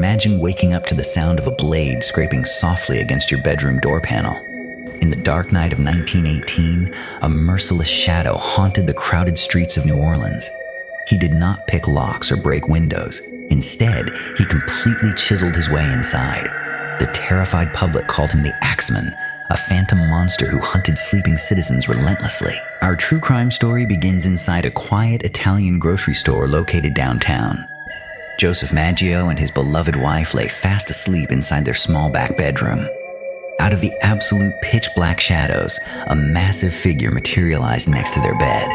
Imagine waking up to the sound of a blade scraping softly against your bedroom door panel. In the dark night of 1918, a merciless shadow haunted the crowded streets of New Orleans. He did not pick locks or break windows. Instead, he completely chiseled his way inside. The terrified public called him the Axeman, a phantom monster who hunted sleeping citizens relentlessly. Our true crime story begins inside a quiet Italian grocery store located downtown. Joseph Maggio and his beloved wife lay fast asleep inside their small back bedroom. Out of the absolute pitch-black shadows, a massive figure materialized next to their bed.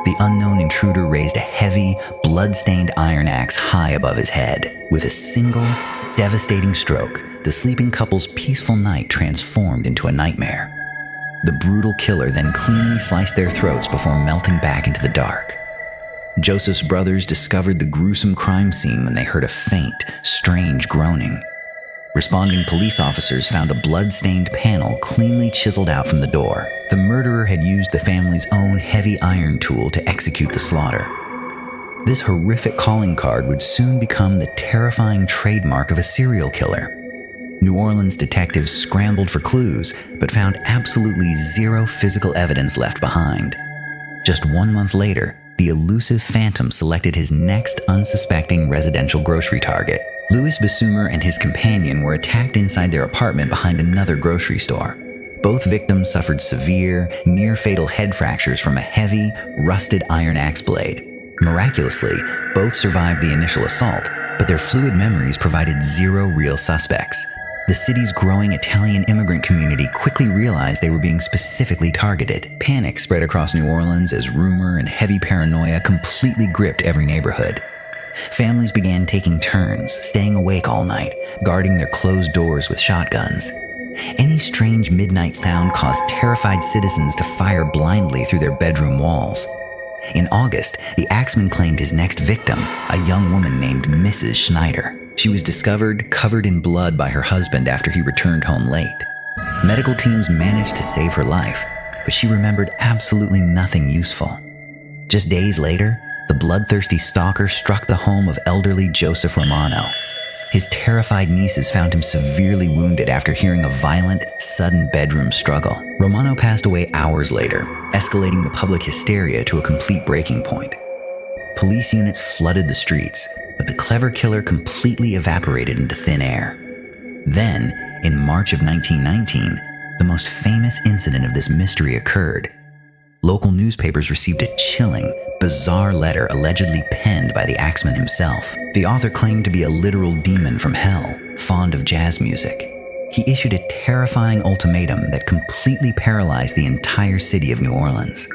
The unknown intruder raised a heavy, blood-stained iron axe high above his head. With a single, devastating stroke, the sleeping couple's peaceful night transformed into a nightmare. The brutal killer then cleanly sliced their throats before melting back into the dark. Joseph's brothers discovered the gruesome crime scene when they heard a faint, strange groaning. Responding police officers found a blood-stained panel cleanly chiseled out from the door. The murderer had used the family's own heavy iron tool to execute the slaughter. This horrific calling card would soon become the terrifying trademark of a serial killer. New Orleans detectives scrambled for clues, but found absolutely zero physical evidence left behind. Just 1 month later, the elusive phantom selected his next unsuspecting residential grocery target. Louis Bessumer and his companion were attacked inside their apartment behind another grocery store. Both victims suffered severe, near-fatal head fractures from a heavy, rusted iron axe blade. Miraculously, both survived the initial assault, but their fluid memories provided zero real suspects. The city's growing Italian immigrant community quickly realized they were being specifically targeted. Panic spread across New Orleans as rumor and heavy paranoia completely gripped every neighborhood. Families began taking turns, staying awake all night, guarding their closed doors with shotguns. Any strange midnight sound caused terrified citizens to fire blindly through their bedroom walls. In August, the Axeman claimed his next victim, a young woman named Mrs. Schneider. She was discovered covered in blood by her husband after he returned home late. Medical teams managed to save her life, but she remembered absolutely nothing useful. Just days later, the bloodthirsty stalker struck the home of elderly Joseph Romano. His terrified nieces found him severely wounded after hearing a violent, sudden bedroom struggle. Romano passed away hours later, escalating the public hysteria to a complete breaking point. Police units flooded the streets, but the clever killer completely evaporated into thin air. Then, in March of 1919, the most famous incident of this mystery occurred. Local newspapers received a chilling, bizarre letter allegedly penned by the Axeman himself. The author claimed to be a literal demon from hell, fond of jazz music. He issued a terrifying ultimatum that completely paralyzed the entire city of New Orleans.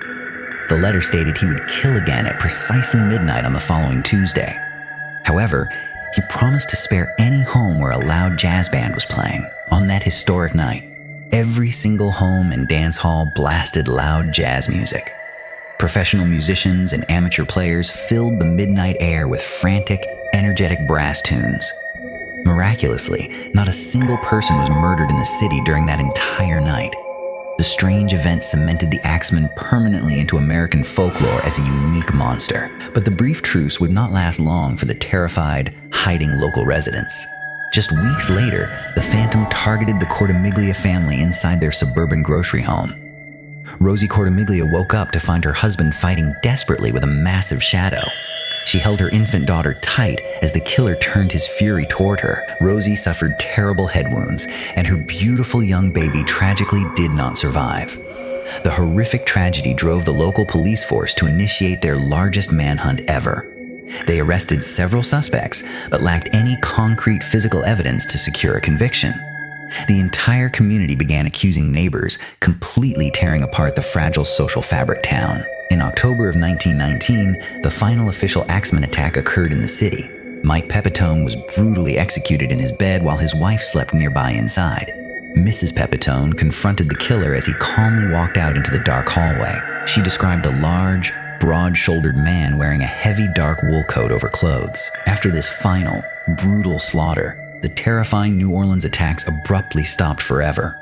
The letter stated he would kill again at precisely midnight on the following Tuesday. However, he promised to spare any home where a loud jazz band was playing. On that historic night, every single home and dance hall blasted loud jazz music. Professional musicians and amateur players filled the midnight air with frantic, energetic brass tunes. Miraculously, not a single person was murdered in the city during that entire night. The strange event cemented the Axeman permanently into American folklore as a unique monster. But the brief truce would not last long for the terrified, hiding local residents. Just weeks later, the Phantom targeted the Cortimiglia family inside their suburban grocery home. Rosie Cortimiglia woke up to find her husband fighting desperately with a massive shadow. She held her infant daughter tight as the killer turned his fury toward her. Rosie suffered terrible head wounds, and her beautiful young baby tragically did not survive. The horrific tragedy drove the local police force to initiate their largest manhunt ever. They arrested several suspects, but lacked any concrete physical evidence to secure a conviction. The entire community began accusing neighbors, completely tearing apart the fragile social fabric town. In October of 1919, the final official Axeman attack occurred in the city. Mike Pepitone was brutally executed in his bed while his wife slept nearby inside. Mrs. Pepitone confronted the killer as he calmly walked out into the dark hallway. She described a large, broad-shouldered man wearing a heavy dark wool coat over clothes. After this final, brutal slaughter, the terrifying New Orleans attacks abruptly stopped forever.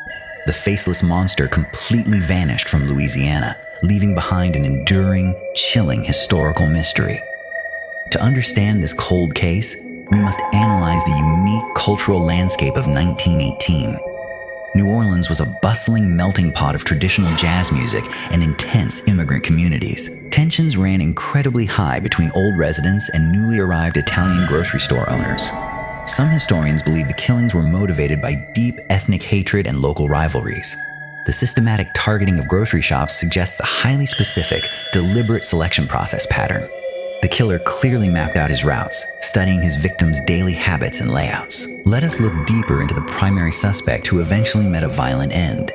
The faceless monster completely vanished from Louisiana, leaving behind an enduring, chilling historical mystery. To understand this cold case, we must analyze the unique cultural landscape of 1918. New Orleans was a bustling melting pot of traditional jazz music and intense immigrant communities. Tensions ran incredibly high between old residents and newly arrived Italian grocery store owners. Some historians believe the killings were motivated by deep ethnic hatred and local rivalries. The systematic targeting of grocery shops suggests a highly specific, deliberate selection process pattern. The killer clearly mapped out his routes, studying his victims' daily habits and layouts. Let us look deeper into the primary suspect who eventually met a violent end.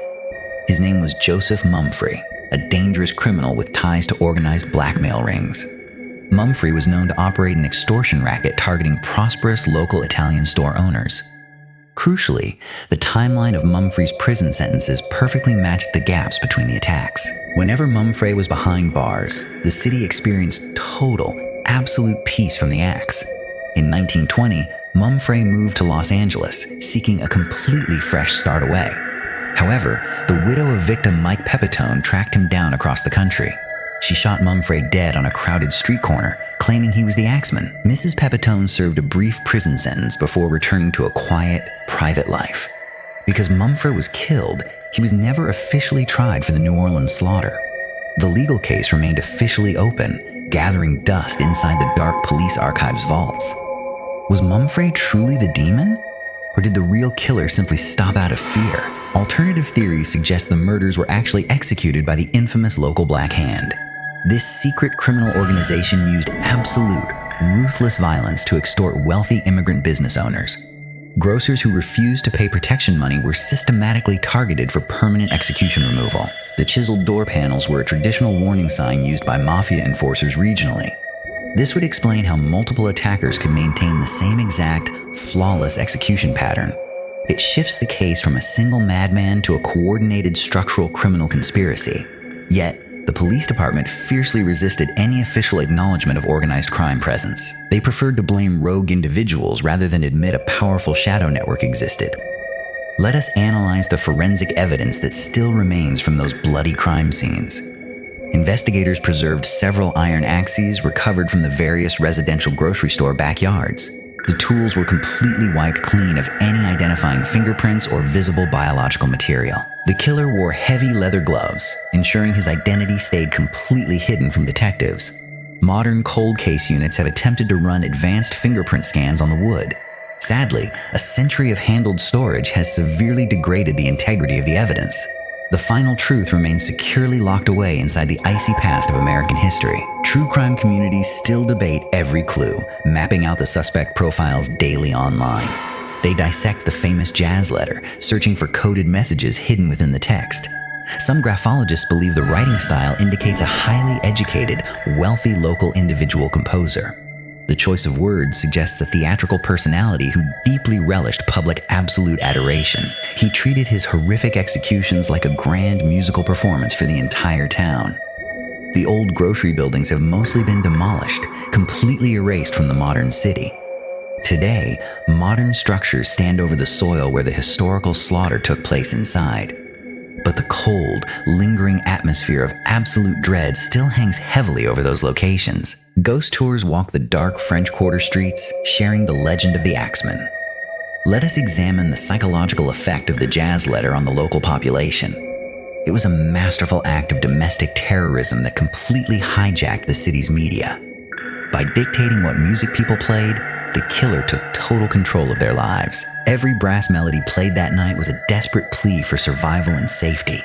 His name was Joseph Mumfree, a dangerous criminal with ties to organized blackmail rings. Mumfree was known to operate an extortion racket targeting prosperous local Italian store owners. Crucially, the timeline of Mumfree's prison sentences perfectly matched the gaps between the attacks. Whenever Mumfree was behind bars, the city experienced total, absolute peace from the axe. In 1920, Mumfree moved to Los Angeles, seeking a completely fresh start away. However, the widow of victim Mike Pepitone tracked him down across the country. She shot Mumfree dead on a crowded street corner, claiming he was the Axeman. Mrs. Pepitone served a brief prison sentence before returning to a quiet, private life. Because Mumfree was killed, he was never officially tried for the New Orleans slaughter. The legal case remained officially open, gathering dust inside the dark police archives vaults. Was Mumfree truly the demon? Or did the real killer simply stop out of fear? Alternative theories suggest the murders were actually executed by the infamous local Black Hand. This secret criminal organization used absolute, ruthless violence to extort wealthy immigrant business owners. Grocers who refused to pay protection money were systematically targeted for permanent execution removal. The chiseled door panels were a traditional warning sign used by mafia enforcers regionally. This would explain how multiple attackers could maintain the same exact, flawless execution pattern. It shifts the case from a single madman to a coordinated structural criminal conspiracy. Yet, the police department fiercely resisted any official acknowledgement of organized crime presence. They preferred to blame rogue individuals rather than admit a powerful shadow network existed. Let us analyze the forensic evidence that still remains from those bloody crime scenes. Investigators preserved several iron axes recovered from the various residential grocery store backyards. The tools were completely wiped clean of any identifying fingerprints or visible biological material. The killer wore heavy leather gloves, ensuring his identity stayed completely hidden from detectives. Modern cold case units have attempted to run advanced fingerprint scans on the wood. Sadly, a century of handled storage has severely degraded the integrity of the evidence. The final truth remains securely locked away inside the icy past of American history. True crime communities still debate every clue, mapping out the suspect profiles daily online. They dissect the famous jazz letter, searching for coded messages hidden within the text. Some graphologists believe the writing style indicates a highly educated, wealthy local individual composer. The choice of words suggests a theatrical personality who deeply relished public absolute adoration. He treated his horrific executions like a grand musical performance for the entire town. The old grocery buildings have mostly been demolished, completely erased from the modern city. Today, modern structures stand over the soil where the historical slaughter took place inside. But the cold, lingering atmosphere of absolute dread still hangs heavily over those locations. Ghost tours walk the dark French Quarter streets, sharing the legend of the Axeman. Let us examine the psychological effect of the jazz letter on the local population. It was a masterful act of domestic terrorism that completely hijacked the city's media. By dictating what music people played, the killer took total control of their lives. Every brass melody played that night was a desperate plea for survival and safety.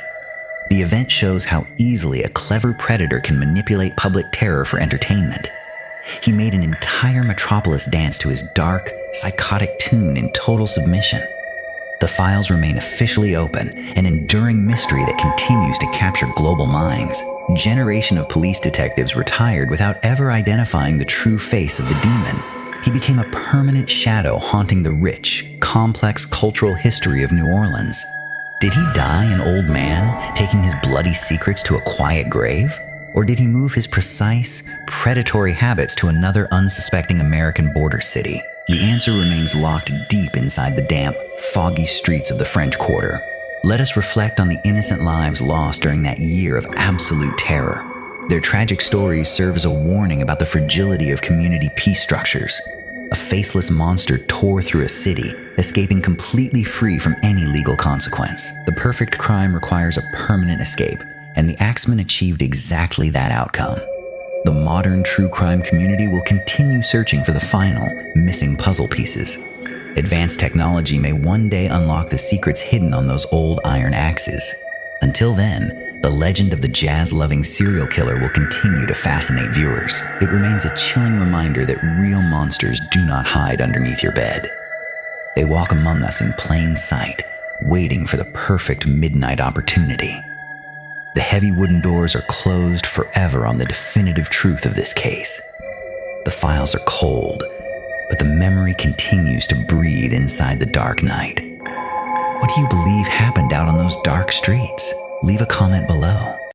The event shows how easily a clever predator can manipulate public terror for entertainment. He made an entire metropolis dance to his dark, psychotic tune in total submission. The files remain officially open, an enduring mystery that continues to capture global minds. A generation of police detectives retired without ever identifying the true face of the demon. He became a permanent shadow haunting the rich, complex cultural history of New Orleans. Did he die an old man, taking his bloody secrets to a quiet grave? Or did he move his precise, predatory habits to another unsuspecting American border city? The answer remains locked deep inside the damp, foggy streets of the French Quarter. Let us reflect on the innocent lives lost during that year of absolute terror. Their tragic stories serve as a warning about the fragility of community peace structures. A faceless monster tore through a city, escaping completely free from any legal consequence. The perfect crime requires a permanent escape, and the Axeman achieved exactly that outcome. The modern true crime community will continue searching for the final, missing puzzle pieces. Advanced technology may one day unlock the secrets hidden on those old iron axes. Until then, the legend of the jazz-loving serial killer will continue to fascinate viewers. It remains a chilling reminder that real monsters do not hide underneath your bed. They walk among us in plain sight, waiting for the perfect midnight opportunity. The heavy wooden doors are closed forever on the definitive truth of this case. The files are cold, but the memory continues to breathe inside the dark night. What do you believe happened out on those dark streets? Leave a comment below.